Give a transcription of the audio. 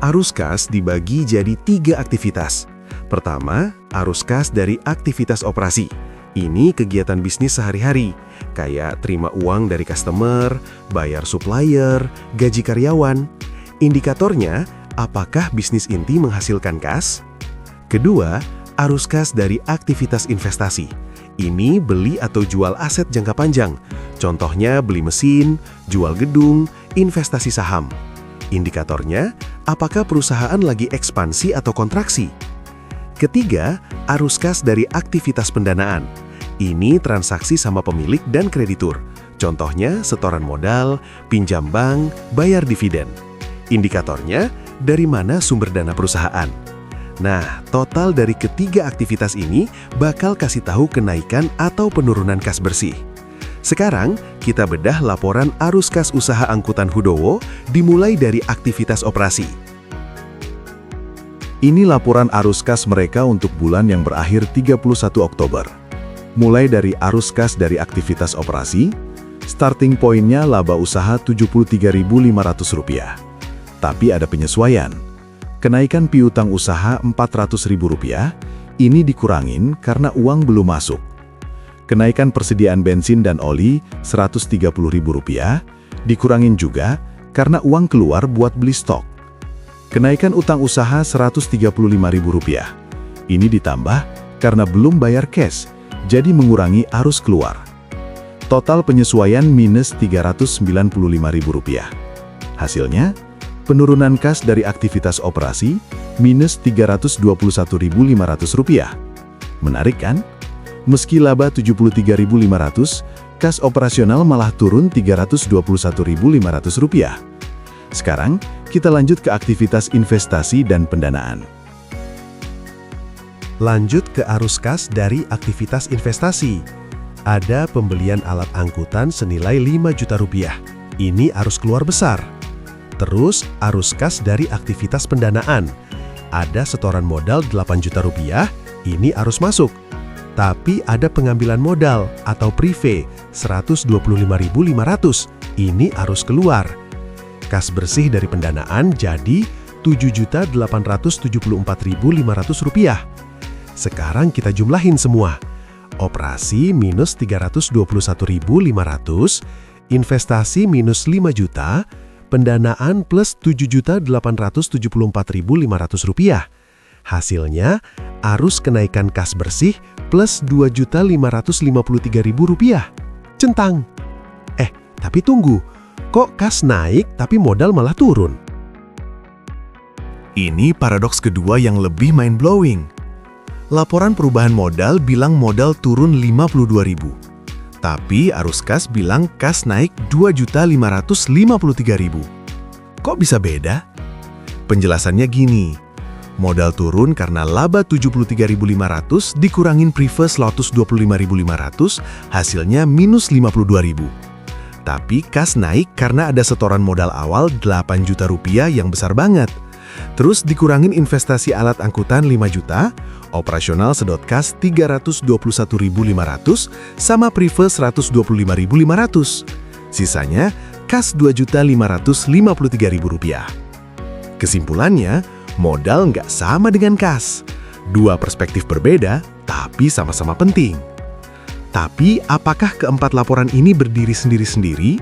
Arus kas dibagi jadi 3 aktivitas. Pertama, arus kas dari aktivitas operasi. Ini kegiatan bisnis sehari-hari, kayak terima uang dari customer, bayar supplier, gaji karyawan. Indikatornya, apakah bisnis inti menghasilkan kas? Kedua, arus kas dari aktivitas investasi. Ini beli atau jual aset jangka panjang. Contohnya beli mesin, jual gedung, investasi saham. Indikatornya, apakah perusahaan lagi ekspansi atau kontraksi? Ketiga, arus kas dari aktivitas pendanaan. Ini transaksi sama pemilik dan kreditur. Contohnya setoran modal, pinjam bank, bayar dividen. Indikatornya, dari mana sumber dana perusahaan. Nah, total dari ketiga aktivitas ini bakal kasih tahu kenaikan atau penurunan kas bersih. Sekarang, kita bedah laporan arus kas usaha angkutan Hudowo dimulai dari aktivitas operasi. Ini laporan arus kas mereka untuk bulan yang berakhir 31 Oktober. Mulai dari arus kas dari aktivitas operasi, starting point-nya laba usaha Rp73.500. Tapi ada penyesuaian. Kenaikan piutang usaha Rp400.000, ini dikurangin karena uang belum masuk. Kenaikan persediaan bensin dan oli Rp130.000, dikurangin juga karena uang keluar buat beli stok. Kenaikan utang usaha Rp135.000. Ini ditambah karena belum bayar cash, jadi mengurangi arus keluar. Total penyesuaian minus Rp395.000. Hasilnya, penurunan kas dari aktivitas operasi minus Rp321.500. Menarik kan? Meski laba Rp73.500, kas operasional malah turun Rp321.500. Sekarang, kita lanjut ke aktivitas investasi dan pendanaan. Lanjut ke arus kas dari aktivitas investasi. Ada pembelian alat angkutan senilai Rp5 juta. Ini arus keluar besar. Terus, arus kas dari aktivitas pendanaan. Ada setoran modal Rp8 juta. Ini arus masuk. Tapi ada pengambilan modal atau prive Rp125.500. Ini arus keluar. Kas bersih dari pendanaan jadi Rp7.874.500. Sekarang kita jumlahin semua. Operasi minus Rp321.500, investasi minus Rp5 juta, pendanaan plus Rp7.874.500. Hasilnya, arus kenaikan kas bersih plus Rp2.553.000. Centang. Tapi tunggu. Kok kas naik tapi modal malah turun? Ini paradoks kedua yang lebih mind-blowing. Laporan perubahan modal bilang modal turun Rp52.000. Tapi arus kas bilang kas naik Rp2.553.000. Kok bisa beda? Penjelasannya gini. Modal turun karena laba Rp73.500 dikurangin prive Rp125.500, hasilnya minus Rp52.000. Tapi kas naik karena ada setoran modal awal Rp8 juta yang besar banget. Terus dikurangin investasi alat angkutan Rp5 juta, operasional sedot kas Rp321.500, sama prive Rp125.500. Sisanya kas Rp2.553.000. Kesimpulannya, modal nggak sama dengan kas. Dua perspektif berbeda, tapi sama-sama penting. Tapi, apakah keempat laporan ini berdiri sendiri-sendiri?